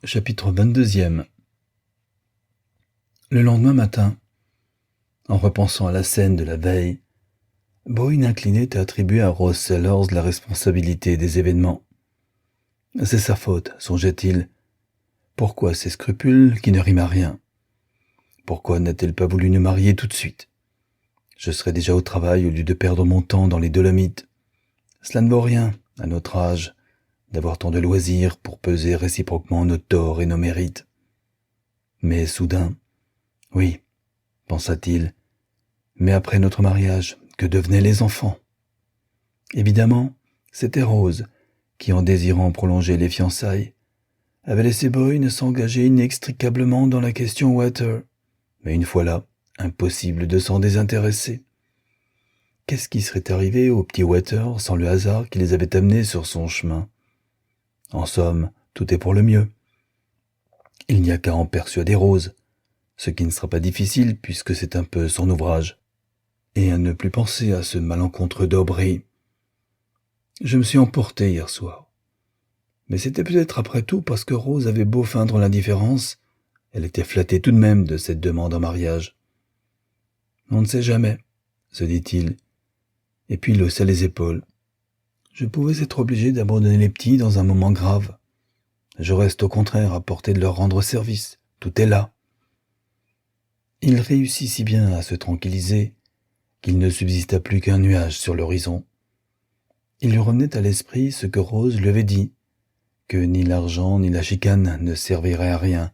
Chapitre 22e. Le lendemain matin, en repensant à la scène de la veille, Boyne inclinait à attribuer à Rose Sellers la responsabilité des événements. C'est sa faute, songeait-il. Pourquoi ces scrupules qui ne riment à rien? Pourquoi n'a-t-elle pas voulu nous marier tout de suite? Je serais déjà au travail au lieu de perdre mon temps dans les Dolomites. Cela ne vaut rien, à notre âge, d'avoir tant de loisirs pour peser réciproquement nos torts et nos mérites. Mais soudain, oui, pensa-t-il, mais après notre mariage, que devenaient les enfants? Évidemment, c'était Rose qui, en désirant prolonger les fiançailles, avait laissé Boyne s'engager inextricablement dans la question Water. Mais une fois là, impossible de s'en désintéresser. Qu'est-ce qui serait arrivé au petit Water sans le hasard qui les avait amenés sur son chemin? En somme, tout est pour le mieux. Il n'y a qu'à en persuader Rose, ce qui ne sera pas difficile puisque c'est un peu son ouvrage, et à ne plus penser à ce malencontreux d'Aubrey. Je me suis emporté hier soir. Mais c'était peut-être après tout parce que Rose avait beau feindre l'indifférence, elle était flattée tout de même de cette demande en mariage. On ne sait jamais, se dit-il, et puis il haussa les épaules. Je pouvais être obligé d'abandonner les petits dans un moment grave. Je reste au contraire à portée de leur rendre service. Tout est là. Il réussit si bien à se tranquilliser qu'il ne subsista plus qu'un nuage sur l'horizon. Il lui revenait à l'esprit ce que Rose lui avait dit, que ni l'argent ni la chicane ne serviraient à rien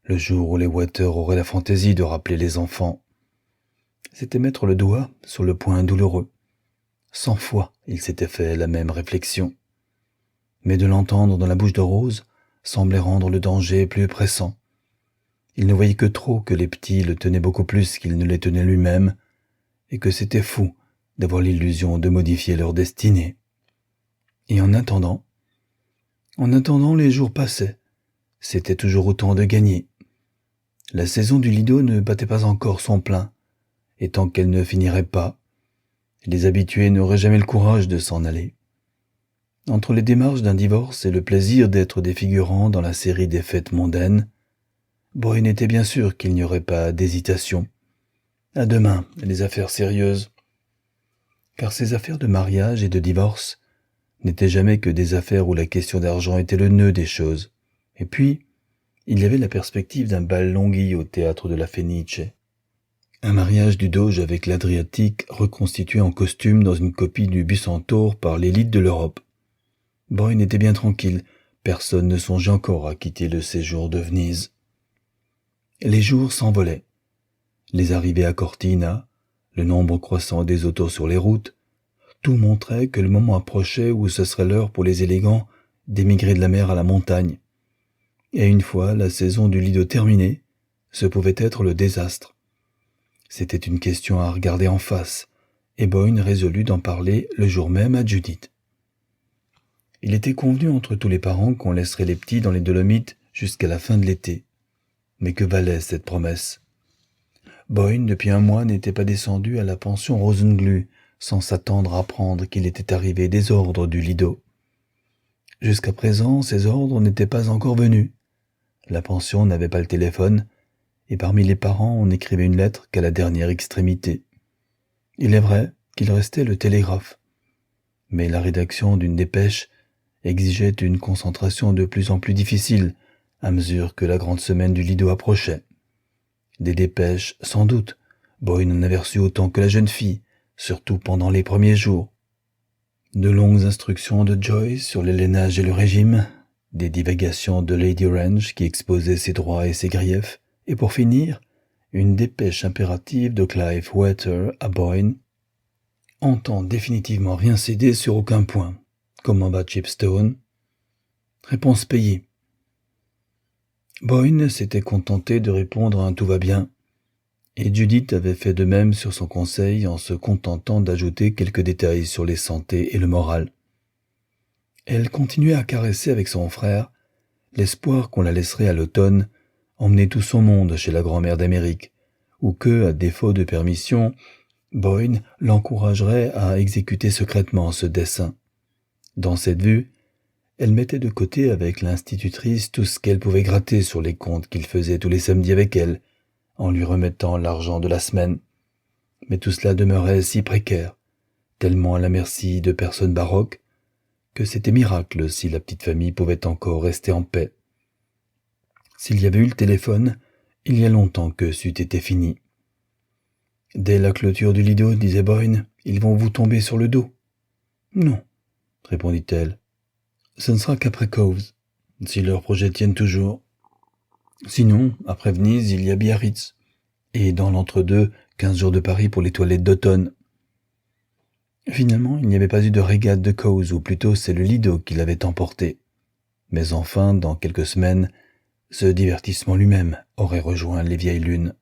le jour où les Water auraient la fantaisie de rappeler les enfants. C'était mettre le doigt sur le point douloureux. 100 fois il s'était fait la même réflexion. Mais de l'entendre dans la bouche de Rose semblait rendre le danger plus pressant. Il ne voyait que trop que les petits le tenaient beaucoup plus qu'il ne les tenait lui-même, et que c'était fou d'avoir l'illusion de modifier leur destinée. Et en attendant, les jours passaient. C'était toujours autant de gagné. La saison du Lido ne battait pas encore son plein, et tant qu'elle ne finirait pas, les habitués n'auraient jamais le courage de s'en aller. Entre les démarches d'un divorce et le plaisir d'être des figurants dans la série des fêtes mondaines, Boyne était bien sûr qu'il n'y aurait pas d'hésitation. À demain, les affaires sérieuses. Car ces affaires de mariage et de divorce n'étaient jamais que des affaires où la question d'argent était le nœud des choses. Et puis, il y avait la perspective d'un bal Longhi au théâtre de la Fenice. Un mariage du Doge avec l'Adriatique reconstitué en costume dans une copie du Bucentaure par l'élite de l'Europe. Boyne était bien tranquille, personne ne songeait encore à quitter le séjour de Venise. Les jours s'envolaient. Les arrivées à Cortina, le nombre croissant des autos sur les routes, tout montrait que le moment approchait où ce serait l'heure pour les élégants d'émigrer de la mer à la montagne. Et une fois la saison du Lido terminée, ce pouvait être le désastre. C'était une question à regarder en face, et Boyne résolut d'en parler le jour même à Judith. Il était convenu entre tous les parents qu'on laisserait les petits dans les Dolomites jusqu'à la fin de l'été. Mais que valait cette promesse? Boyne, depuis un mois, n'était pas descendu à la pension Rosenglu, sans s'attendre à apprendre qu'il était arrivé des ordres du Lido. Jusqu'à présent, ces ordres n'étaient pas encore venus. La pension n'avait pas le téléphone, et parmi les parents, on n'écrivait une lettre qu'à la dernière extrémité. Il est vrai qu'il restait le télégraphe, mais la rédaction d'une dépêche exigeait une concentration de plus en plus difficile à mesure que la grande semaine du Lido approchait. Des dépêches, sans doute, Boyne en avait reçu autant que la jeune fille, surtout pendant les premiers jours. De longues instructions de Joyce sur les lainages et le régime, des divagations de Lady Orange qui exposait ses droits et ses griefs, et pour finir, une dépêche impérative de Clive Water à Boyne. Entend définitivement rien céder sur aucun point. Comment va Chipstone? Réponse payée. Boyne s'était contenté de répondre à un « tout va bien », et Judith avait fait de même sur son conseil en se contentant d'ajouter quelques détails sur les santés et le moral. Elle continuait à caresser avec son frère l'espoir qu'on la laisserait à l'automne emmener tout son monde chez la grand-mère d'Amérique, ou que, à défaut de permission, Boyne l'encouragerait à exécuter secrètement ce dessein. Dans cette vue, Elle mettait de côté avec l'institutrice tout ce qu'elle pouvait gratter sur les comptes qu'il faisait tous les samedis avec elle, en lui remettant l'argent de la semaine. Mais tout cela demeurait si précaire, tellement à la merci de personnes baroques, que c'était miracle si la petite famille pouvait encore rester en paix. S'il y avait eu le téléphone, il y a longtemps que c'eût été fini. Dès la clôture du Lido, disait Boyne, ils vont vous tomber sur le dos. Non, répondit-elle. Ce ne sera qu'après Cowes, si leurs projets tiennent toujours. Sinon, après Venise, il y a Biarritz, et dans l'entre-deux, 15 jours de Paris pour les toilettes d'automne. Finalement, il n'y avait pas eu de régate de Cowes, ou plutôt c'est le Lido qui l'avait emporté. Mais enfin, dans quelques semaines, ce divertissement lui-même aurait rejoint les vieilles lunes.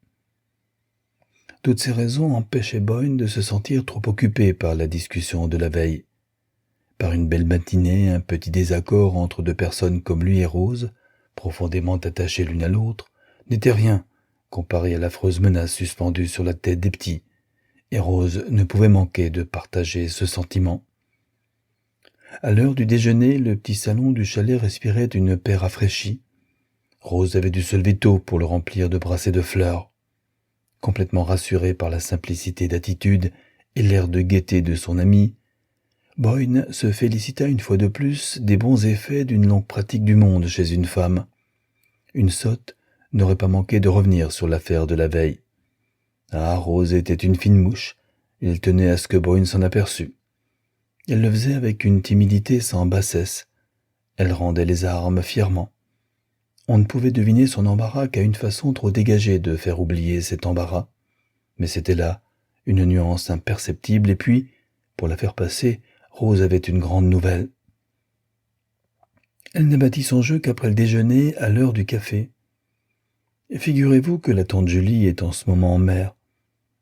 Toutes ces raisons empêchaient Boyne de se sentir trop occupé par la discussion de la veille. Par une belle matinée, un petit désaccord entre deux personnes comme lui et Rose, profondément attachées l'une à l'autre, n'était rien comparé à l'affreuse menace suspendue sur la tête des petits, et Rose ne pouvait manquer de partager ce sentiment. À l'heure du déjeuner, le petit salon du chalet respirait une paix rafraîchie. Rose avait dû se lever tôt pour le remplir de brassées de fleurs. Complètement rassuré par la simplicité d'attitude et l'air de gaieté de son ami, Boyne se félicita une fois de plus des bons effets d'une longue pratique du monde chez une femme. Une sotte n'aurait pas manqué de revenir sur l'affaire de la veille. Ah, Rose était une fine mouche, il tenait à ce que Boyne s'en aperçût. Elle le faisait avec une timidité sans bassesse. Elle rendait les armes fièrement. On ne pouvait deviner son embarras qu'à une façon trop dégagée de faire oublier cet embarras. Mais c'était là une nuance imperceptible, et puis, pour la faire passer, Rose avait une grande nouvelle. Elle n'abattit son jeu qu'après le déjeuner, à l'heure du café. Figurez-vous que la tante Julie est en ce moment en mer.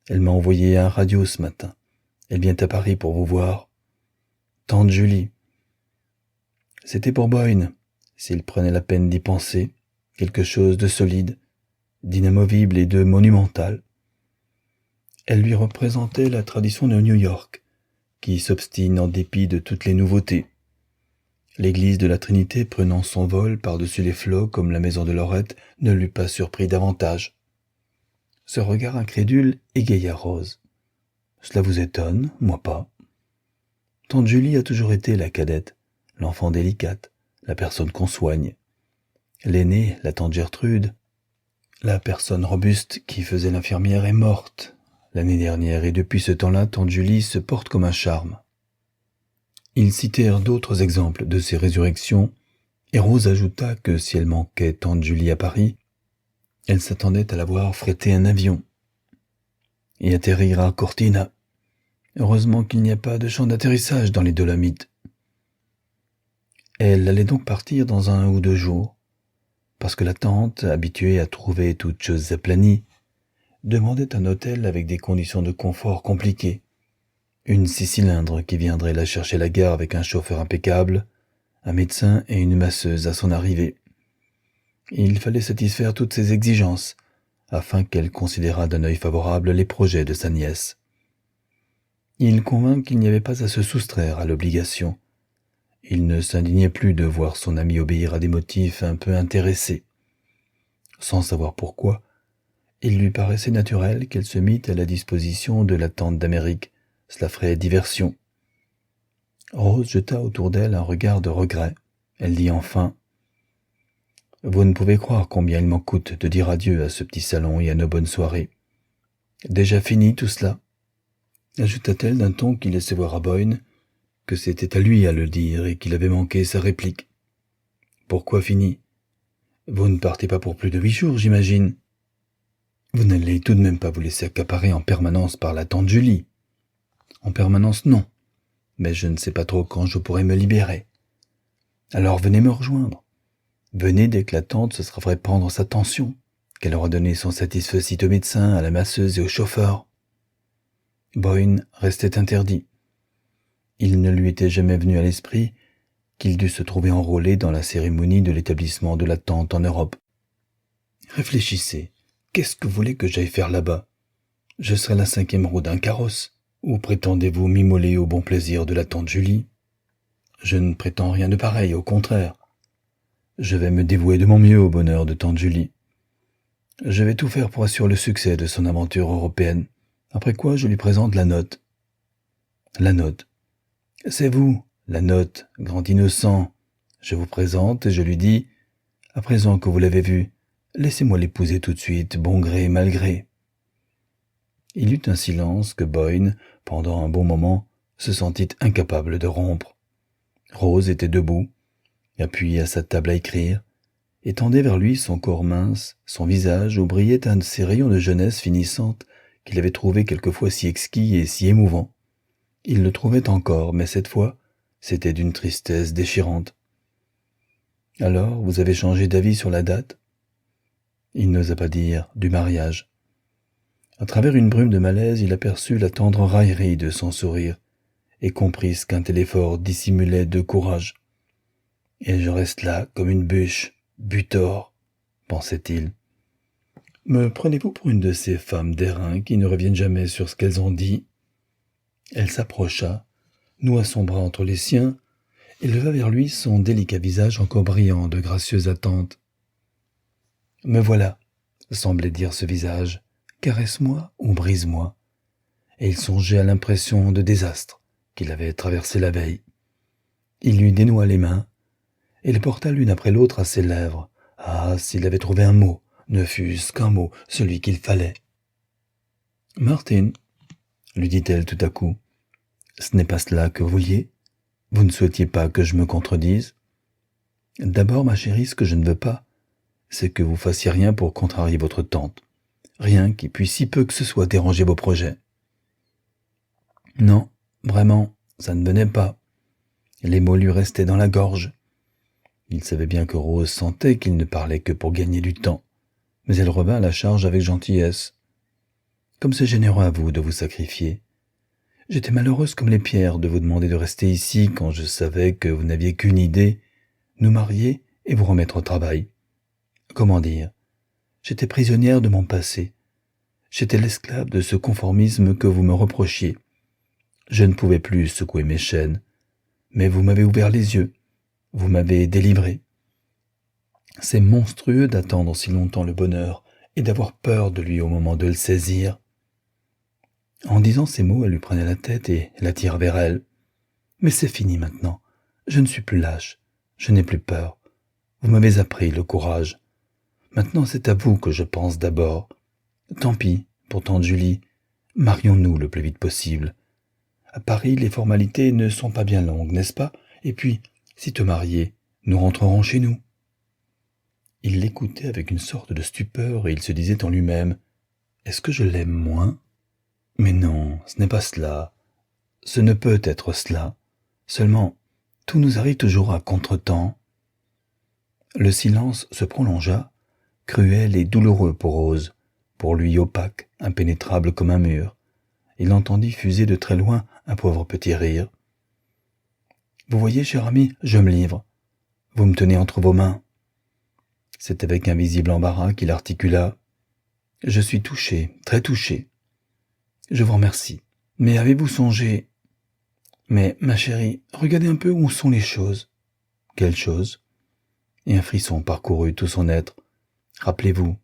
Elle m'a envoyé un radio ce matin. Elle vient à Paris pour vous voir. Tante Julie. C'était pour Boyne, s'il prenait la peine d'y penser, quelque chose de solide, d'inamovible et de monumental. Elle lui représentait la tradition de New York, qui s'obstine en dépit de toutes les nouveautés. L'église de la Trinité prenant son vol par-dessus les flots comme la maison de Lorette ne l'eût pas surpris davantage. Ce regard incrédule égaya Rose. Cela vous étonne, moi pas. Tante Julie a toujours été la cadette, l'enfant délicate, la personne qu'on soigne. L'aînée, la tante Gertrude, la personne robuste qui faisait l'infirmière est morte l'année dernière, et depuis ce temps-là, tante Julie se porte comme un charme. Ils citèrent d'autres exemples de ces résurrections, et Rose ajouta que si elle manquait tante Julie à Paris, elle s'attendait à la voir fréter un avion et atterrir à Cortina. Heureusement qu'il n'y a pas de champ d'atterrissage dans les Dolomites. Elle allait donc partir dans 1 ou 2 jours, parce que la tante, habituée à trouver toutes choses aplanies, demandait un hôtel avec des conditions de confort compliquées, une 6 cylindres qui viendrait la chercher à la gare avec un chauffeur impeccable, un médecin et une masseuse à son arrivée. Il fallait satisfaire toutes ces exigences, afin qu'elle considérât d'un œil favorable les projets de sa nièce. Il convint qu'il n'y avait pas à se soustraire à l'obligation. Il ne s'indignait plus de voir son ami obéir à des motifs un peu intéressés. Sans savoir pourquoi, il lui paraissait naturel qu'elle se mît à la disposition de la tante d'Amérique. Cela ferait diversion. Rose jeta autour d'elle un regard de regret. Elle dit enfin « Vous ne pouvez croire combien il m'en coûte de dire adieu à ce petit salon et à nos bonnes soirées. Déjà fini tout cela ?» ajouta-t-elle d'un ton qui laissait voir à Boyne que c'était à lui à le dire et qu'il avait manqué sa réplique. « Pourquoi fini? Vous ne partez pas pour plus de 8 jours, j'imagine. Vous n'allez tout de même pas vous laisser accaparer en permanence par la tante Julie. En permanence, non, mais je ne sais pas trop quand je pourrai me libérer. Alors venez me rejoindre. Venez dès que la tante se sera fait prendre sa tension, qu'elle aura donné son satisfecit au médecin, à la masseuse et au chauffeur. » Boyne restait interdit. Il ne lui était jamais venu à l'esprit qu'il dût se trouver enrôlé dans la cérémonie de l'établissement de la tante en Europe. Réfléchissez, qu'est-ce que vous voulez que j'aille faire là-bas? Je serai la 5e roue d'un carrosse, ou prétendez-vous m'immoler au bon plaisir de la tante Julie? Je ne prétends rien de pareil, au contraire. Je vais me dévouer de mon mieux au bonheur de tante Julie. Je vais tout faire pour assurer le succès de son aventure européenne, après quoi je lui présente la note. La note. C'est vous, la note, grand innocent. Je vous présente et je lui dis, à présent que vous l'avez vue, laissez-moi l'épouser tout de suite, bon gré, mal gré. Il y eut un silence que Boyne, pendant un bon moment, se sentit incapable de rompre. Rose était debout, appuyée à sa table à écrire, et tendait vers lui son corps mince, son visage où brillait un de ces rayons de jeunesse finissante qu'il avait trouvé quelquefois si exquis et si émouvant. Il le trouvait encore, mais cette fois, c'était d'une tristesse déchirante. « Alors, vous avez changé d'avis sur la date ?» Il n'osa pas dire « du mariage ». À travers une brume de malaise, il aperçut la tendre raillerie de son sourire et comprit qu'un tel effort dissimulait de courage. « Et je reste là comme une bûche, butor, pensait-il. Me prenez-vous pour une de ces femmes d'airain qui ne reviennent jamais sur ce qu'elles ont dit ? Elle s'approcha, noua son bras entre les siens et leva vers lui son délicat visage encore brillant de gracieuse attente. « Me voilà, semblait dire ce visage, caresse-moi ou brise-moi. » Et il songeait à l'impression de désastre qu'il avait traversé la veille. Il lui dénoua les mains et les porta l'une après l'autre à ses lèvres. Ah, s'il avait trouvé un mot, ne fût-ce qu'un mot, celui qu'il fallait. « Martin, lui dit-elle tout à coup, ce n'est pas cela que vous vouliez ? Vous ne souhaitiez pas que je me contredise ? D'abord, ma chérie, ce que je ne veux pas, c'est que vous fassiez rien pour contrarier votre tante. Rien qui puisse si peu que ce soit déranger vos projets. Non, vraiment, ça ne venait pas. Les mots lui restaient dans la gorge. Il savait bien que Rose sentait qu'il ne parlait que pour gagner du temps, mais elle revint à la charge avec gentillesse. Comme c'est généreux à vous de vous sacrifier. J'étais malheureuse comme les pierres de vous demander de rester ici quand je savais que vous n'aviez qu'une idée, nous marier et vous remettre au travail. Comment dire ? J'étais prisonnière de mon passé. J'étais l'esclave de ce conformisme que vous me reprochiez. Je ne pouvais plus secouer mes chaînes, mais vous m'avez ouvert les yeux, vous m'avez délivré. C'est monstrueux d'attendre si longtemps le bonheur et d'avoir peur de lui au moment de le saisir. En disant ces mots, elle lui prenait la tête et l'attira vers elle. Mais c'est fini maintenant. Je ne suis plus lâche. Je n'ai plus peur. Vous m'avez appris le courage. Maintenant, c'est à vous que je pense d'abord. Tant pis pour tante Julie. Marions-nous le plus vite possible. À Paris, les formalités ne sont pas bien longues, n'est-ce pas ? Et puis, si te marier, nous rentrerons chez nous. Il l'écoutait avec une sorte de stupeur et il se disait en lui-même « Est-ce que je l'aime moins ? Mais non, ce n'est pas cela. Ce ne peut être cela. Seulement, tout nous arrive toujours à contretemps. » Le silence se prolongea, cruel et douloureux pour Rose, pour lui opaque, impénétrable comme un mur. Il entendit fuser de très loin un pauvre petit rire. « Vous voyez, cher ami, je me livre. Vous me tenez entre vos mains. » C'est avec un visible embarras qu'il articula. « Je suis touché, très touché. Je vous remercie. Mais avez-vous songé... Mais, ma chérie, regardez un peu où sont les choses. » « Quelles choses ?» Et un frisson parcourut tout son être. « Rappelez-vous,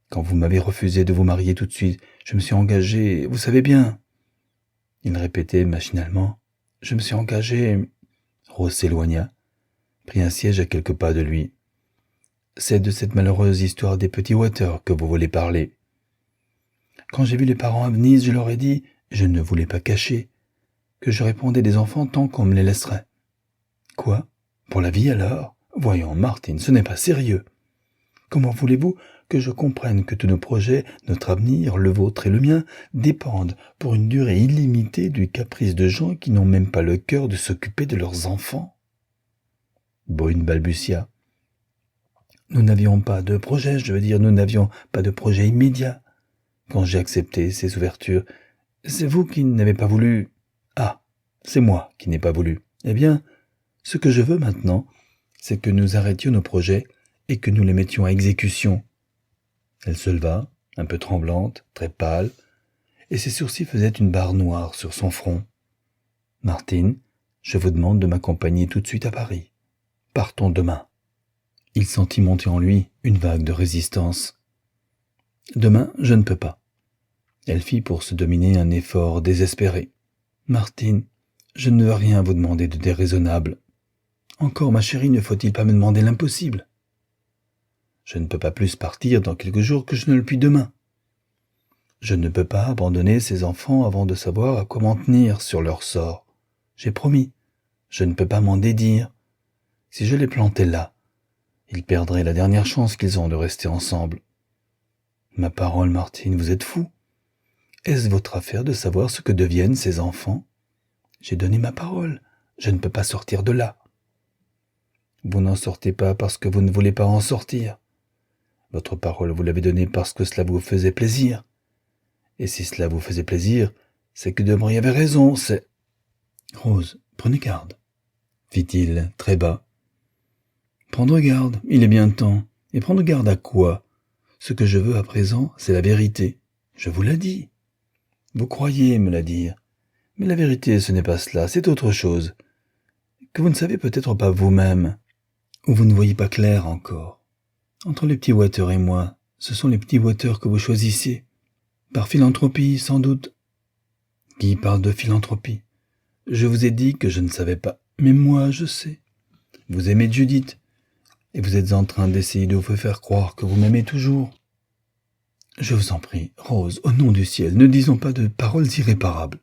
quand vous m'avez refusé de vous marier tout de suite, je me suis engagé, vous savez bien. » Il répétait machinalement. « Je me suis engagé... » Rose s'éloigna, prit un siège à quelques pas de lui. « C'est de cette malheureuse histoire des petits Water que vous voulez parler. Quand j'ai vu les parents à Venise, je leur ai dit, je ne voulais pas cacher, que je répondais des enfants tant qu'on me les laisserait. Quoi ? Pour la vie alors ? Voyons, Martin, ce n'est pas sérieux. Comment voulez-vous que je comprenne que tous nos projets, notre avenir, le vôtre et le mien, dépendent pour une durée illimitée du caprice de gens qui n'ont même pas le cœur de s'occuper de leurs enfants ? Boyne balbutia. Nous n'avions pas de projet, nous n'avions pas de projet immédiat. Quand j'ai accepté ces ouvertures, c'est vous qui n'avez pas voulu. Ah, c'est moi qui n'ai pas voulu. Eh bien, ce que je veux maintenant, c'est que nous arrêtions nos projets et que nous les mettions à exécution. Elle se leva, un peu tremblante, très pâle, et ses sourcils faisaient une barre noire sur son front. Martin, Je vous demande de m'accompagner tout de suite à Paris. Partons demain. » Il sentit monter en lui une vague de résistance. « Demain, je ne peux pas. » Elle fit pour se dominer un effort désespéré. « Martine, je ne veux rien vous demander de déraisonnable. Encore, ma chérie, ne faut-il pas me demander l'impossible? Je ne peux pas plus partir dans quelques jours que je ne le puis demain. Je ne peux pas abandonner ces enfants avant de savoir à quoi m'en tenir sur leur sort. J'ai promis, je ne peux pas m'en dédire. Si je les plantais là, ils perdraient la dernière chance qu'ils ont de rester ensemble. Ma parole, Martine, vous êtes fou. Est-ce votre affaire de savoir ce que deviennent ces enfants? J'ai donné ma parole, je ne peux pas sortir de là. Vous n'en sortez pas parce que vous ne voulez pas en sortir. Votre parole, vous l'avez donnée parce que cela vous faisait plaisir. Et si cela vous faisait plaisir, c'est que Debray avait raison, c'est... Rose, prenez garde, fit-il très bas. Prendre garde, il est bien temps. Et prendre garde à quoi? Ce que je veux à présent, c'est la vérité. Je vous l'ai dit. Vous croyez me la dire. Mais la vérité, ce n'est pas cela, c'est autre chose. Que vous ne savez peut-être pas vous-même. Ou vous ne voyez pas clair encore. Entre les petits Water et moi, ce sont les petits Water que vous choisissez. Par philanthropie, sans doute. Qui parle de philanthropie? Je vous ai dit que je ne savais pas. Mais moi, je sais. Vous aimez Judith. Et vous êtes en train d'essayer de vous faire croire que vous m'aimez toujours. Je vous en prie, Rose, au nom du ciel, ne disons pas de paroles irréparables.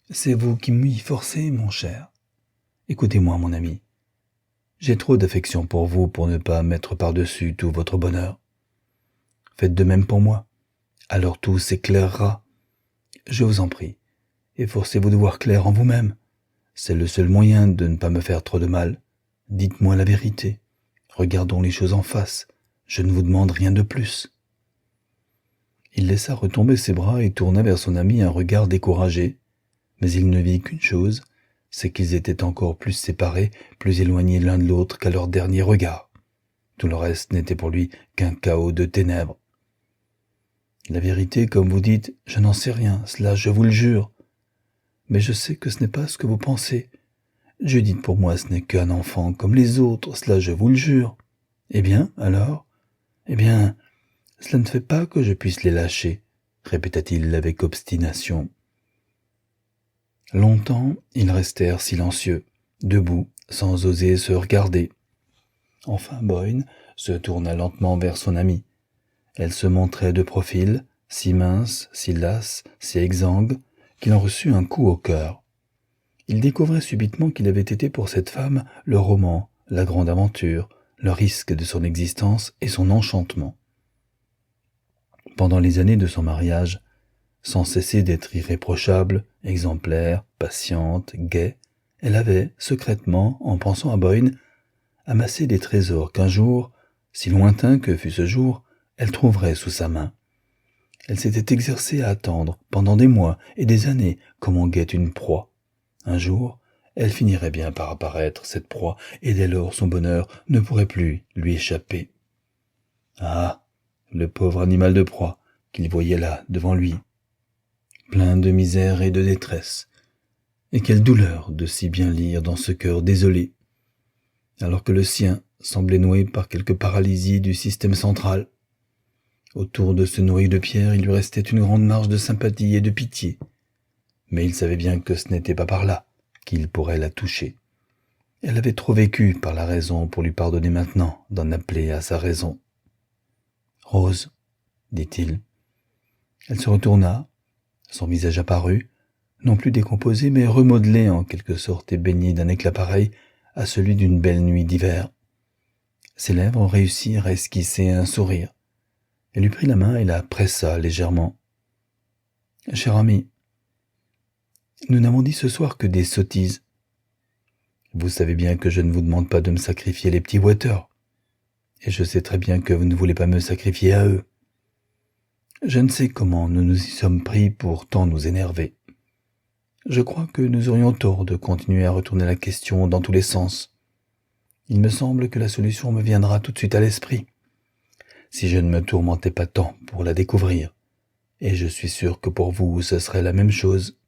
C'est vous qui m'y forcez, mon cher. Écoutez-moi, mon ami. J'ai trop d'affection pour vous pour ne pas mettre par-dessus tout votre bonheur. Faites de même pour moi. Alors tout s'éclairera. Je vous en prie, efforcez-vous de voir clair en vous-même. C'est le seul moyen de ne pas me faire trop de mal. Dites-moi la vérité. Regardons les choses en face. Je ne vous demande rien de plus. Il laissa retomber ses bras et tourna vers son ami un regard découragé. Mais il ne vit qu'une chose, c'est qu'ils étaient encore plus séparés, plus éloignés l'un de l'autre qu'à leur dernier regard. Tout le reste n'était pour lui qu'un chaos de ténèbres. La vérité, comme vous dites, je n'en sais rien, cela je vous le jure. Mais je sais que ce n'est pas ce que vous pensez. Judith pour moi ce n'est qu'un enfant comme les autres, cela je vous le jure. Eh bien, alors? Eh bien, cela ne fait pas que je puisse les lâcher, répéta-t-il avec obstination. Longtemps, ils restèrent silencieux, debout, sans oser se regarder. Enfin Boyne se tourna lentement vers son amie. Elle se montrait de profil, si mince, si lasse, si exsangue, qu'il en reçut un coup au cœur. Il découvrait subitement qu'il avait été pour cette femme le roman, la grande aventure, le risque de son existence et son enchantement. Pendant les années de son mariage, sans cesser d'être irréprochable, exemplaire, patiente, gaie, elle avait, secrètement, en pensant à Boyne, amassé des trésors qu'un jour, si lointain que fût ce jour, elle trouverait sous sa main. Elle s'était exercée à attendre, pendant des mois et des années, comme on guette une proie. Un jour, elle finirait bien par apparaître, cette proie, et dès lors son bonheur ne pourrait plus lui échapper. Ah, le pauvre animal de proie qu'il voyait là, devant lui, plein de misère et de détresse. Et quelle douleur de si bien lire dans ce cœur désolé, alors que le sien semblait noué par quelque paralysie du système central. Autour de ce noyau de pierre, il lui restait une grande marge de sympathie et de pitié, mais il savait bien que ce n'était pas par là qu'il pourrait la toucher. Elle avait trop vécu par la raison pour lui pardonner maintenant d'en appeler à sa raison. « Rose, dit-il. » Elle se retourna. Son visage apparut, non plus décomposé, mais remodelé en quelque sorte et baigné d'un éclat pareil à celui d'une belle nuit d'hiver. Ses lèvres réussirent à esquisser un sourire. Elle lui prit la main et la pressa légèrement. « Cher ami, nous n'avons dit ce soir que des sottises. Vous savez bien que je ne vous demande pas de me sacrifier les petits Water, et je sais très bien que vous ne voulez pas me sacrifier à eux. Je ne sais comment nous nous y sommes pris pour tant nous énerver. Je crois que nous aurions tort de continuer à retourner la question dans tous les sens. Il me semble que la solution me viendra tout de suite à l'esprit, si je ne me tourmentais pas tant pour la découvrir, et je suis sûr que pour vous ce serait la même chose.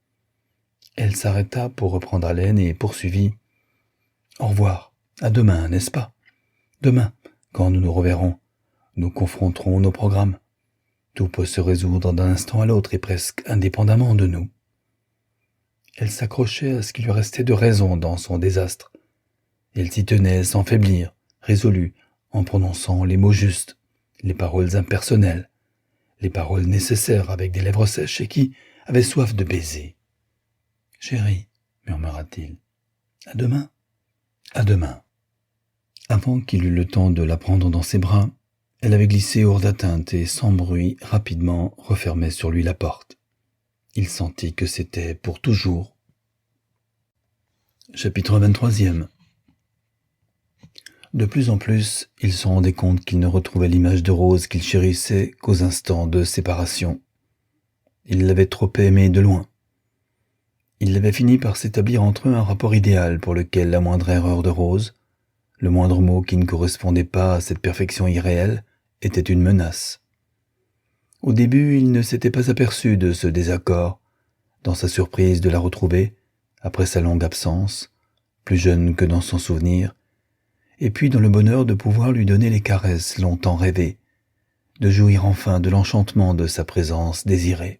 Elle s'arrêta pour reprendre haleine et poursuivit. « Au revoir, à demain, n'est-ce pas? Demain, quand nous nous reverrons, nous confronterons nos programmes. Tout peut se résoudre d'un instant à l'autre et presque indépendamment de nous. » Elle s'accrochait à ce qui lui restait de raison dans son désastre. Elle s'y tenait sans faiblir, résolue, en prononçant les mots justes, les paroles impersonnelles, les paroles nécessaires avec des lèvres sèches et qui avaient soif de baiser. « Chérie, murmura-t-il, à demain, à demain. » Avant qu'il eût le temps de la prendre dans ses bras, elle avait glissé hors d'atteinte et sans bruit, rapidement refermait sur lui la porte. Il sentit que c'était pour toujours. Chapitre 23e. De plus en plus, il se rendait compte qu'il ne retrouvait l'image de Rose qu'il chérissait qu'aux instants de séparation. Il l'avait trop aimée de loin. Il avait fini par s'établir entre eux un rapport idéal pour lequel la moindre erreur de Rose, le moindre mot qui ne correspondait pas à cette perfection irréelle, était une menace. Au début, il ne s'était pas aperçu de ce désaccord, dans sa surprise de la retrouver, après sa longue absence, plus jeune que dans son souvenir, et puis dans le bonheur de pouvoir lui donner les caresses longtemps rêvées, de jouir enfin de l'enchantement de sa présence désirée.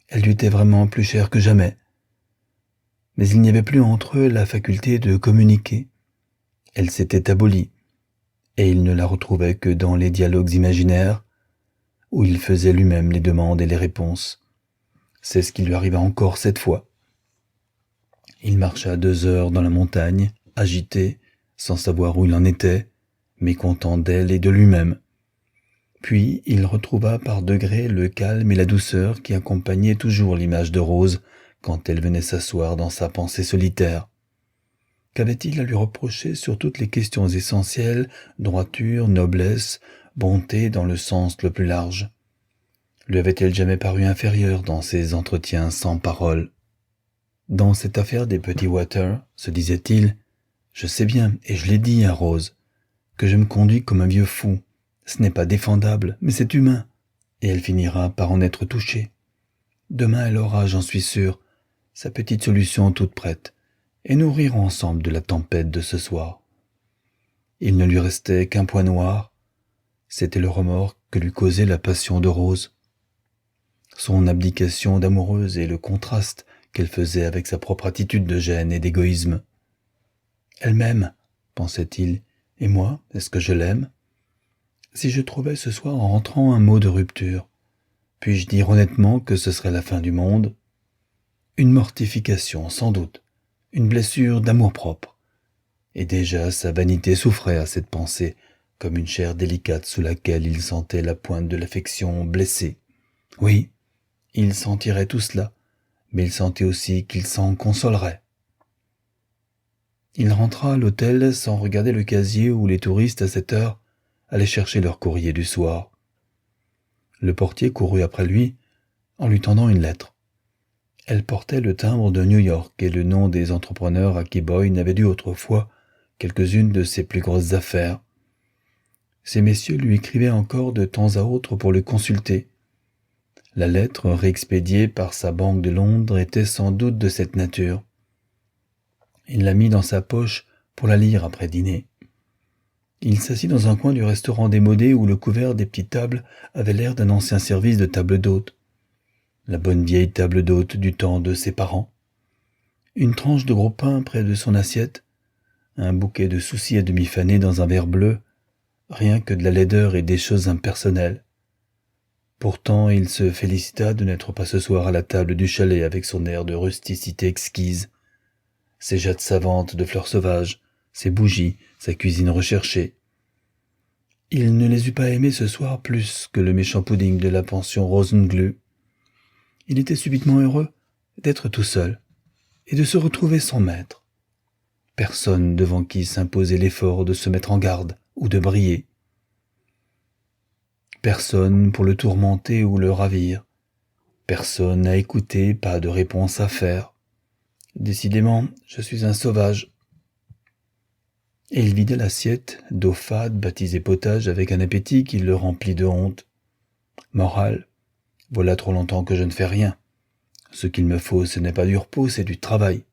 Elle lui était vraiment plus chère que jamais, mais il n'y avait plus entre eux la faculté de communiquer. Elle s'était abolie, et il ne la retrouvait que dans les dialogues imaginaires, où il faisait lui-même les demandes et les réponses. C'est ce qui lui arriva encore cette fois. Il marcha 2 heures dans la montagne, agité, sans savoir où il en était, mécontent d'elle et de lui-même. Puis il retrouva par degrés le calme et la douceur qui accompagnaient toujours l'image de Rose quand elle venait s'asseoir dans sa pensée solitaire. Qu'avait-il à lui reprocher sur toutes les questions essentielles, droiture, noblesse, bonté dans le sens le plus large? Lui avait-elle jamais paru inférieure dans ces entretiens sans parole? Dans cette affaire des petits Water, se disait-il, je sais bien, et je l'ai dit à Rose, que je me conduis comme un vieux fou. Ce n'est pas défendable, mais c'est humain, et elle finira par en être touchée. Demain elle aura, j'en suis sûr, sa petite solution toute prête, et nous rirons ensemble de la tempête de ce soir. Il ne lui restait qu'un point noir, c'était le remords que lui causait la passion de Rose. Son abdication d'amoureuse et le contraste qu'elle faisait avec sa propre attitude de gêne et d'égoïsme. Elle m'aime, pensait-il, et moi, est-ce que je l'aime? Si je trouvais ce soir en rentrant un mot de rupture, puis-je dire honnêtement que ce serait la fin du monde? Une mortification, sans doute, une blessure d'amour-propre. Et déjà sa vanité souffrait à cette pensée, comme une chair délicate sous laquelle il sentait la pointe de l'affection blessée. Oui, il sentirait tout cela, mais il sentait aussi qu'il s'en consolerait. Il rentra à l'hôtel sans regarder le casier où les touristes à cette heure allaient chercher leur courrier du soir. Le portier courut après lui en lui tendant une lettre. Elle portait le timbre de New York et le nom des entrepreneurs à qui Boyne avait dû autrefois quelques-unes de ses plus grosses affaires. Ces messieurs lui écrivaient encore de temps à autre pour le consulter. La lettre réexpédiée par sa banque de Londres était sans doute de cette nature. Il la mit dans sa poche pour la lire après dîner. Il s'assit dans un coin du restaurant démodé où le couvert des petites tables avait l'air d'un ancien service de table d'hôte. La bonne vieille table d'hôte du temps de ses parents. Une tranche de gros pain près de son assiette, un bouquet de soucis à demi fanés dans un verre bleu, rien que de la laideur et des choses impersonnelles. Pourtant, il se félicita de n'être pas ce soir à la table du chalet avec son air de rusticité exquise, ses jattes savantes de fleurs sauvages, ses bougies, sa cuisine recherchée. Il ne les eût pas aimées ce soir plus que le méchant pudding de la pension Rosenglu. Il était subitement heureux d'être tout seul et de se retrouver sans maître. Personne devant qui s'imposer l'effort de se mettre en garde ou de briller. Personne pour le tourmenter ou le ravir. Personne à écouter, pas de réponse à faire. Décidément, je suis un sauvage. Et il vidait l'assiette d'eau fade baptisée potage avec un appétit qui le remplit de honte. Morale, voilà trop longtemps que je ne fais rien. Ce qu'il me faut, ce n'est pas du repos, c'est du travail. »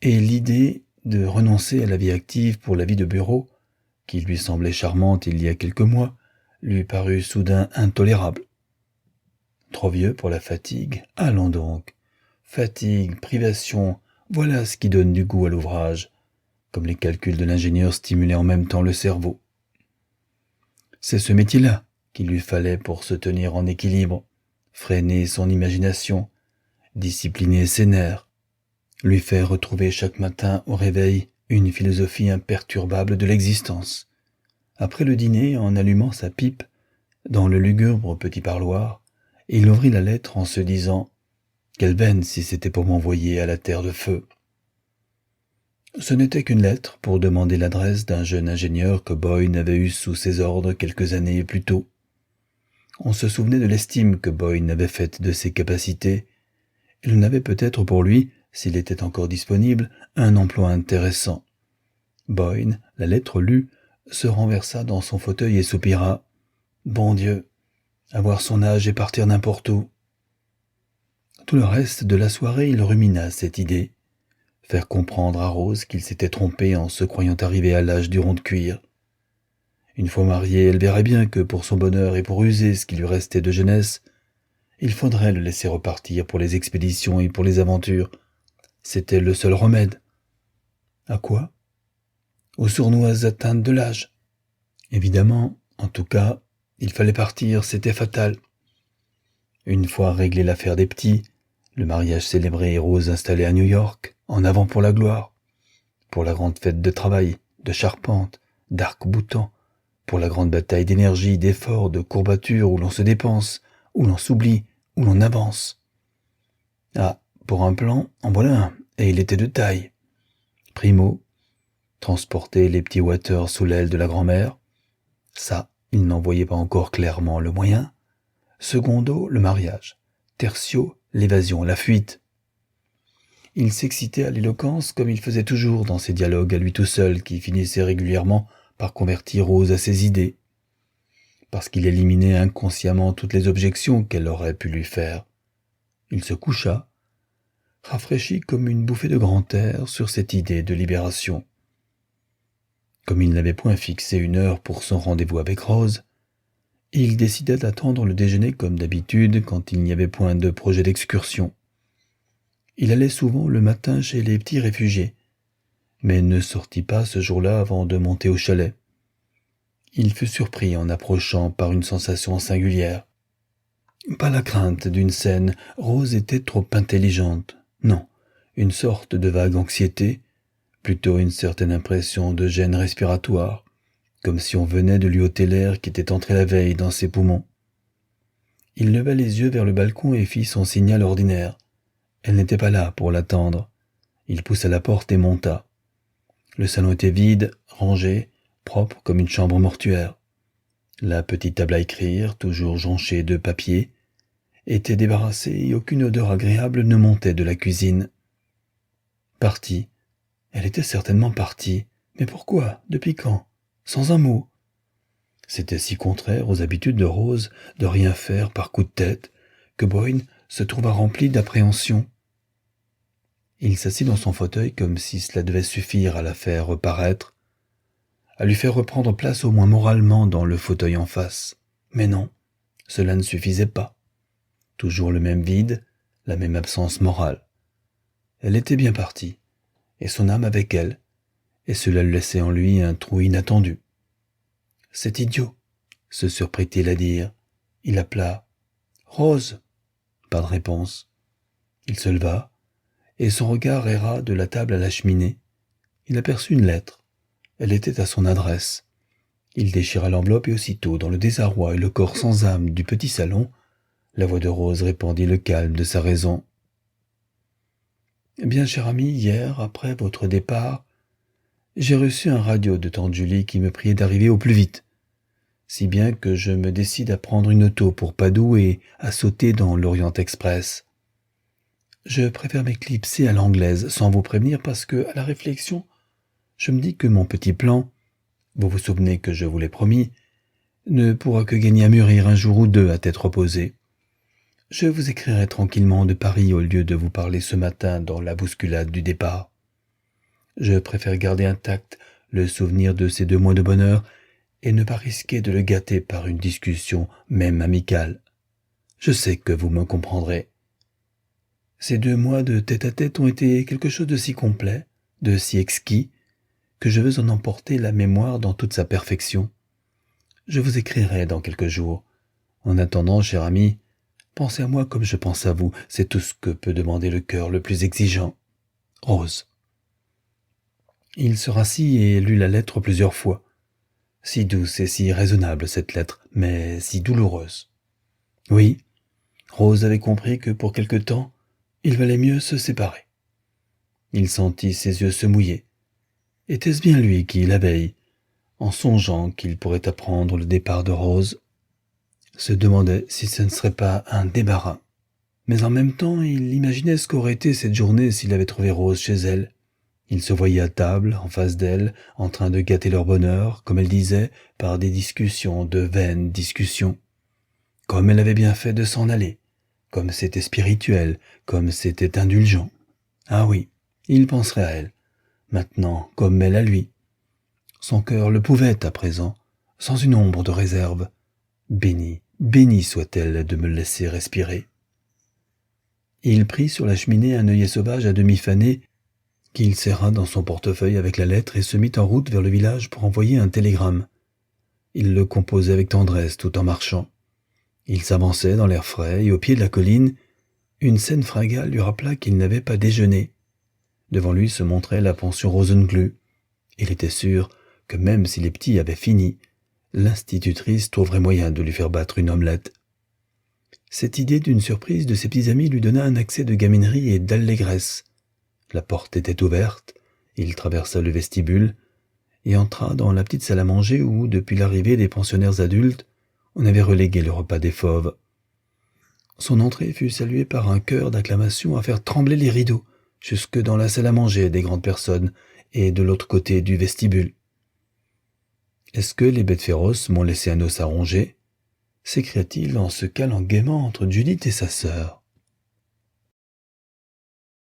Et l'idée de renoncer à la vie active pour la vie de bureau, qui lui semblait charmante il y a quelques mois, lui parut soudain intolérable. Trop vieux pour la fatigue, allons donc. Fatigue, privation, voilà ce qui donne du goût à l'ouvrage, comme les calculs de l'ingénieur stimulaient en même temps le cerveau. C'est ce métier-là qu'il lui fallait pour se tenir en équilibre, freiner son imagination, discipliner ses nerfs, lui faire retrouver chaque matin au réveil une philosophie imperturbable de l'existence. Après le dîner, en allumant sa pipe, dans le lugubre petit parloir, il ouvrit la lettre en se disant « Quelle veine si c'était pour m'envoyer à la terre de feu !» Ce n'était qu'une lettre pour demander l'adresse d'un jeune ingénieur que Boyne avait eu sous ses ordres quelques années plus tôt. On se souvenait de l'estime que Boyne avait faite de ses capacités. Il n'avait peut-être pour lui, s'il était encore disponible, un emploi intéressant. Boyne, la lettre lue, se renversa dans son fauteuil et soupira. Bon Dieu, avoir son âge et partir n'importe où. Tout le reste de la soirée, il rumina cette idée. Faire comprendre à Rose qu'il s'était trompé en se croyant arrivé à l'âge du rond de cuir. Une fois mariée, elle verrait bien que pour son bonheur et pour user ce qui lui restait de jeunesse, il faudrait le laisser repartir pour les expéditions et pour les aventures. C'était le seul remède. À quoi? Aux sournoises atteintes de l'âge. Évidemment, en tout cas, il fallait partir, c'était fatal. Une fois réglée l'affaire des petits, le mariage célébré et Rose installée à New York, en avant pour la gloire, pour la grande fête de travail, de charpente, d'arc-boutant, pour la grande bataille d'énergie, d'effort, de courbature où l'on se dépense, où l'on s'oublie, où l'on avance. Ah, pour un plan, en voilà un, et il était de taille. Primo, transporter les petits Waters sous l'aile de la grand-mère. Ça, il n'en voyait pas encore clairement le moyen. Secondo, le mariage. Tertio, l'évasion, la fuite. Il s'excitait à l'éloquence comme il faisait toujours dans ses dialogues à lui tout seul qui finissaient régulièrement par convertir Rose à ses idées, parce qu'il éliminait inconsciemment toutes les objections qu'elle aurait pu lui faire. Il se coucha, rafraîchi comme une bouffée de grand air sur cette idée de libération. Comme il n'avait point fixé une heure pour son rendez-vous avec Rose, il décida d'attendre le déjeuner comme d'habitude quand il n'y avait point de projet d'excursion. Il allait souvent le matin chez les petits réfugiés, mais ne sortit pas ce jour-là avant de monter au chalet. Il fut surpris en approchant par une sensation singulière. Pas la crainte d'une scène, Rose était trop intelligente. Non, une sorte de vague anxiété, plutôt une certaine impression de gêne respiratoire, comme si on venait de lui ôter l'air qui était entré la veille dans ses poumons. Il leva les yeux vers le balcon et fit son signal ordinaire. Elle n'était pas là pour l'attendre. Il poussa la porte et monta. Le salon était vide, rangé, propre comme une chambre mortuaire. La petite table à écrire, toujours jonchée de papier, était débarrassée et aucune odeur agréable ne montait de la cuisine. Partie. Elle était certainement partie. Mais pourquoi? Depuis quand? Sans un mot. C'était si contraire aux habitudes de Rose de rien faire par coup de tête que Boyne se trouva rempli d'appréhension. Il s'assit dans son fauteuil comme si cela devait suffire à la faire reparaître, à lui faire reprendre place au moins moralement dans le fauteuil en face. Mais non, cela ne suffisait pas. Toujours le même vide, la même absence morale. Elle était bien partie, et son âme avec elle, et cela laissait en lui un trou inattendu. « C'est idiot !» se surprit-il à dire. Il appela « Rose !» Pas de réponse. Il se leva, et son regard erra de la table à la cheminée. Il aperçut une lettre. Elle était à son adresse. Il déchira l'enveloppe et aussitôt, dans le désarroi et le corps sans âme du petit salon, la voix de Rose répandit le calme de sa raison. « Bien, cher ami, hier, après votre départ, j'ai reçu un radio de tante Julie qui me priait d'arriver au plus vite, si bien que je me décide à prendre une auto pour Padoue et à sauter dans l'Orient Express. Je préfère m'éclipser à l'anglaise sans vous prévenir parce que, à la réflexion, je me dis que mon petit plan, vous vous souvenez que je vous l'ai promis, ne pourra que gagner à mûrir un jour ou deux à tête reposée. Je vous écrirai tranquillement de Paris au lieu de vous parler ce matin dans la bousculade du départ. Je préfère garder intact le souvenir de ces 2 mois de bonheur et ne pas risquer de le gâter par une discussion, même amicale. Je sais que vous me comprendrez. Ces 2 mois de tête-à-tête ont été quelque chose de si complet, de si exquis, que je veux en emporter la mémoire dans toute sa perfection. Je vous écrirai dans quelques jours. En attendant, cher ami, pensez à moi comme je pense à vous, c'est tout ce que peut demander le cœur le plus exigeant. Rose. Il se rassit et lut la lettre plusieurs fois. Si douce et si raisonnable cette lettre, mais si douloureuse. Oui, Rose avait compris que pour quelque temps, il valait mieux se séparer. Il sentit ses yeux se mouiller. Était-ce bien lui qui, la veille, en songeant qu'il pourrait apprendre le départ de Rose, se demandait si ce ne serait pas un débarras. Mais en même temps, il imaginait ce qu'aurait été cette journée s'il avait trouvé Rose chez elle. Il se voyait à table, en face d'elle, en train de gâter leur bonheur, comme elle disait, par des discussions, de vaines discussions. Comme elle avait bien fait de s'en aller, comme c'était spirituel, comme c'était indulgent. Ah oui, il penserait à elle, maintenant comme elle à lui. Son cœur le pouvait à présent, sans une ombre de réserve. Bénie, bénie soit-elle de me laisser respirer. Il prit sur la cheminée un œillet sauvage à demi fané, qu'il serra dans son portefeuille avec la lettre et se mit en route vers le village pour envoyer un télégramme. Il le composait avec tendresse tout en marchant. Il s'avançait dans l'air frais et au pied de la colline, une scène fringale lui rappela qu'il n'avait pas déjeuné. Devant lui se montrait la pension Rosenglü. Il était sûr que même si les petits avaient fini, l'institutrice trouverait moyen de lui faire battre une omelette. Cette idée d'une surprise de ses petits amis lui donna un accès de gaminerie et d'allégresse. La porte était ouverte, il traversa le vestibule et entra dans la petite salle à manger où, depuis l'arrivée des pensionnaires adultes, on avait relégué le repas des fauves. Son entrée fut saluée par un chœur d'acclamations à faire trembler les rideaux, jusque dans la salle à manger des grandes personnes et de l'autre côté du vestibule. « Est-ce que les bêtes féroces m'ont laissé un os à ronger ?» s'écria-t-il en se calant gaiement entre Judith et sa sœur.